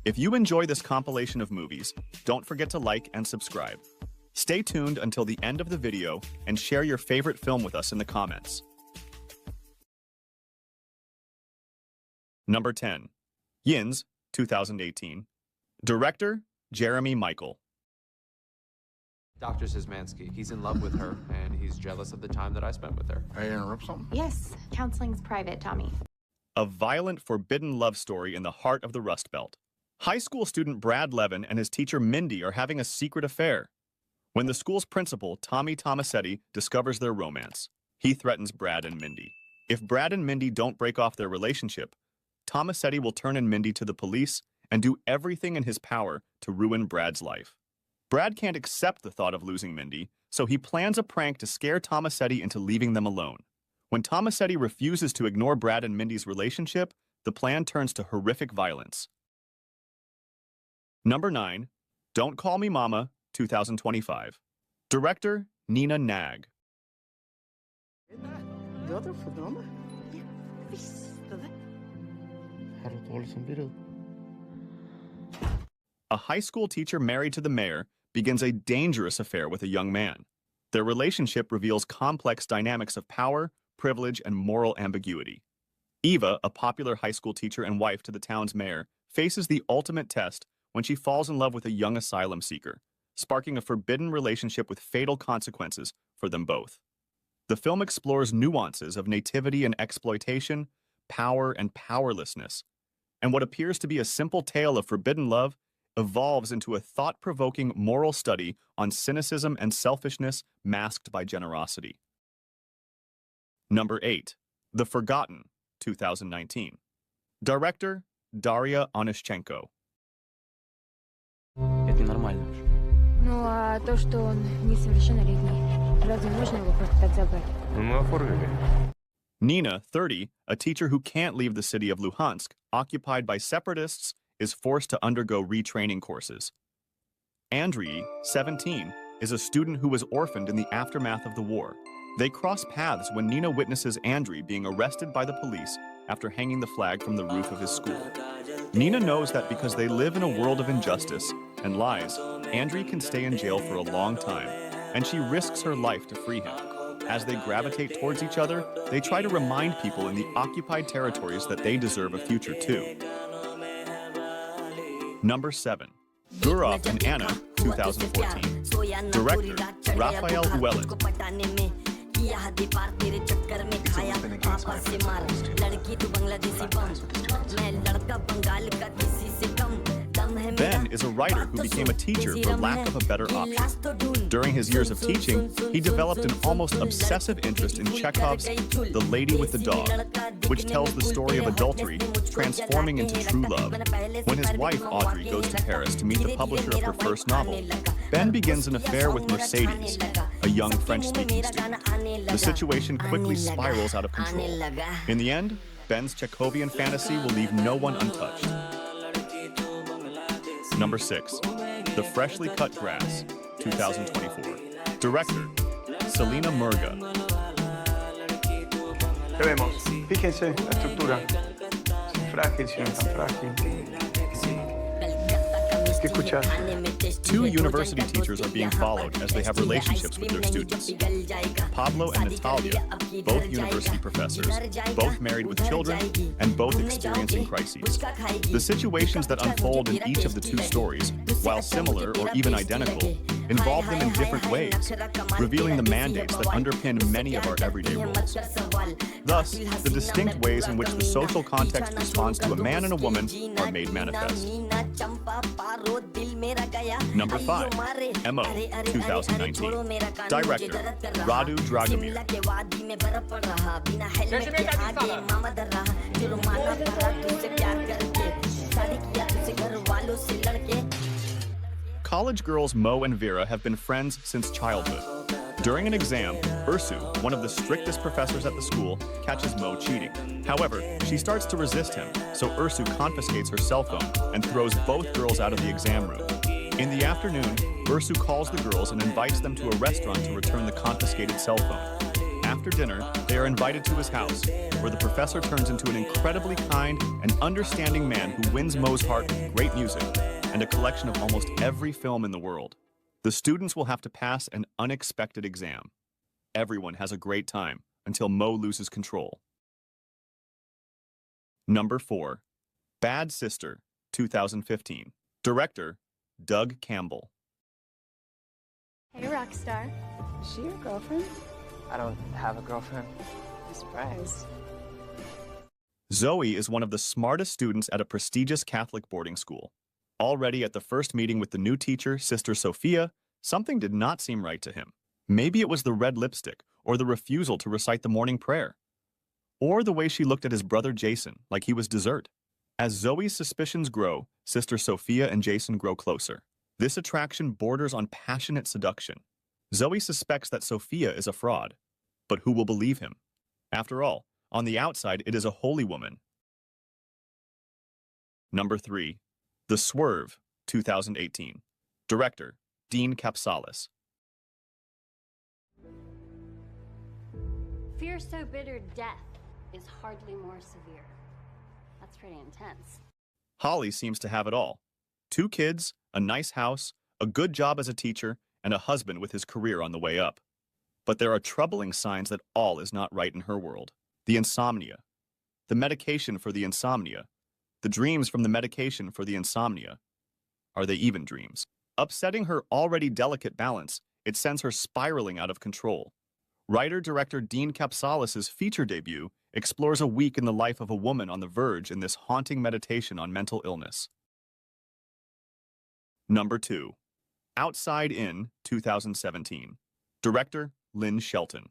If you enjoy this compilation of movies, don't forget to like and subscribe. Stay tuned until the end of the video and share your favorite film with us in the comments. Number 10. Yins, 2018. Director, Jeremy Michael. Dr. Szymanski, he's in love with her, and he's jealous of the time that I spent with her. I interrupt something? Yes, counseling's private, Tommy. A violent, forbidden love story in the heart of the Rust Belt. High school student Brad Levin and his teacher Mindy are having a secret affair. When the school's principal, Tommy Tomasetti, discovers their romance, he threatens Brad and Mindy. If Brad and Mindy don't break off their relationship, Tomasetti will turn in Mindy to the police and do everything in his power to ruin Brad's life. Brad can't accept the thought of losing Mindy, so he plans a prank to scare Tomasetti into leaving them alone. When Tomasetti refuses to ignore Brad and Mindy's relationship, the plan turns to horrific violence. Number 9. Don't Call Me Mama, 2025. Director, Nina Nag. A high school teacher married to the mayor begins a dangerous affair with a young man. Their relationship reveals complex dynamics of power, privilege, and moral ambiguity. Eva, a popular high school teacher and wife to the town's mayor, faces the ultimate test when she falls in love with a young asylum seeker, sparking a forbidden relationship with fatal consequences for them both. The film explores nuances of nativity and exploitation, power and powerlessness, and what appears to be a simple tale of forbidden love evolves into a thought-provoking moral study on cynicism and selfishness masked by generosity. Number 8. The Forgotten, 2019. Director, Daria Onishchenko. Это нормально. Ну, а то, что он несовершеннолетний, разве можно его просто так забрать? Мы оформили. Nina, 30, a teacher who can't leave the city of Luhansk, occupied by separatists, is forced to undergo retraining courses. Andriy, 17, is a student who was orphaned in the aftermath of the war. They cross paths when Nina witnesses Andriy being arrested by the police after hanging the flag from the roof of his school. Nina knows that because they live in a world of injustice and lies, Andriy can stay in jail for a long time, and she risks her life to free him. As they gravitate towards each other, they try to remind people in the occupied territories that they deserve a future too. Number 7. Gurov and Anna, 2014. Director, Raphael Huelin. Ben is a writer who became a teacher for lack of a better option. During his years of teaching, he developed an almost obsessive interest in Chekhov's The Lady with the Dog, which tells the story of adultery transforming into true love. When his wife, Audrey, goes to Paris to meet the publisher of her first novel, Ben begins an affair with Mercedes, a young French-speaking student. The situation quickly spirals out of control. In the end, Ben's Chekhovian fantasy will leave no one untouched. Number 6. The Freshly Cut Grass, 2024. Director, Selena Murga. Ya vemos. Fíjense la estructura. Es frágil, si no es tan frágil. ¿Qué escuchas? 2 university teachers are being followed as they have relationships with their students. Pablo and Natalia, both university professors, both married with children, and both experiencing crises. The situations that unfold in each of the 2 stories, while similar or even identical, involve them in different ways, revealing the mandates that underpin many of our everyday roles. Thus, the distinct ways in which the social context responds to a man and a woman are made manifest. Number 5. MO, 2019. Director, Radu Dragomir. College girls Mo and Vera have been friends since childhood. During an exam, Ursu, one of the strictest professors at the school, catches Mo cheating. However, she starts to resist him, so Ursu confiscates her cell phone and throws both girls out of the exam room. In the afternoon, Ursu calls the girls and invites them to a restaurant to return the confiscated cell phone. After dinner, they are invited to his house, where the professor turns into an incredibly kind and understanding man who wins Mo's heart with great music and a collection of almost every film in the world. The students will have to pass an unexpected exam. Everyone has a great time until Mo loses control. Number 4. Bad Sister, 2015. Director, Doug Campbell. Hey, Rockstar. Is she your girlfriend? I don't have a girlfriend. I'm surprised. Zoe is one of the smartest students at a prestigious Catholic boarding school. Already at the first meeting with the new teacher, Sister Sophia, something did not seem right to him. Maybe it was the red lipstick, or the refusal to recite the morning prayer, or the way she looked at his brother Jason like he was dessert. As Zoe's suspicions grow, Sister Sophia and Jason grow closer. This attraction borders on passionate seduction. Zoe suspects that Sophia is a fraud, but who will believe him? After all, on the outside, it is a holy woman. Number 3. The Swerve, 2018. Director, Dean Kapsalis. Fear so bitter death is hardly more severe. That's pretty intense. Holly seems to have it all. 2 kids, a nice house, a good job as a teacher, and a husband with his career on the way up. But there are troubling signs that all is not right in her world. The insomnia, the medication for the insomnia, the dreams from the medication for the insomnia. Are they even dreams? Upsetting her already delicate balance, it sends her spiraling out of control. Writer-director Dean Kapsalis' feature debut explores a week in the life of a woman on the verge in this haunting meditation on mental illness. Number 2. Outside In, 2017. Director, Lynn Shelton.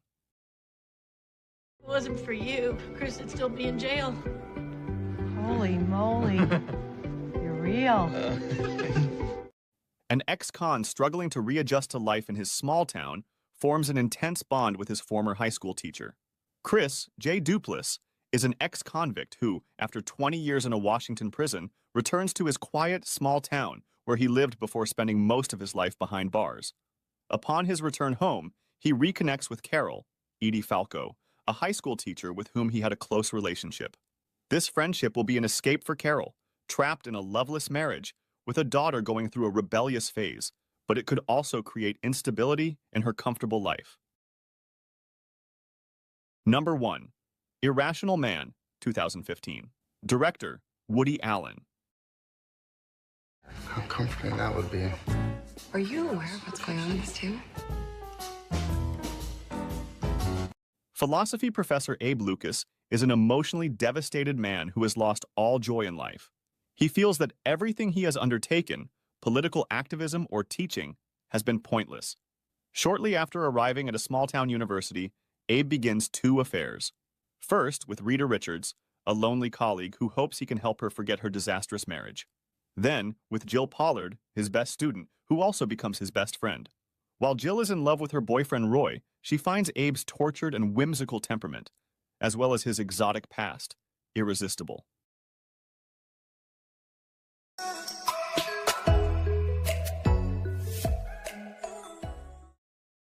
If it wasn't for you, Chris would still be in jail. Holy moly. You're real. An ex-con struggling to readjust to life in his small town forms an intense bond with his former high school teacher. Chris, J. Duplass, is an ex-convict who, after 20 years in a Washington prison, returns to his quiet, small town where he lived before spending most of his life behind bars. Upon his return home, he reconnects with Carol, Edie Falco, a high school teacher with whom he had a close relationship. This friendship will be an escape for Carol, trapped in a loveless marriage, with a daughter going through a rebellious phase, but it could also create instability in her comfortable life. Number 1. Irrational Man, 2015. Director, Woody Allen. How comforting that would be. Are you aware of what's going on in this too? Philosophy professor Abe Lucas is an emotionally devastated man who has lost all joy in life. He feels that everything he has undertaken, political activism or teaching, has been pointless. Shortly after arriving at a small-town university, Abe begins 2 affairs. First, with Rita Richards, a lonely colleague who hopes he can help her forget her disastrous marriage. Then, with Jill Pollard, his best student, who also becomes his best friend. While Jill is in love with her boyfriend Roy, she finds Abe's tortured and whimsical temperament, as well as his exotic past, irresistible.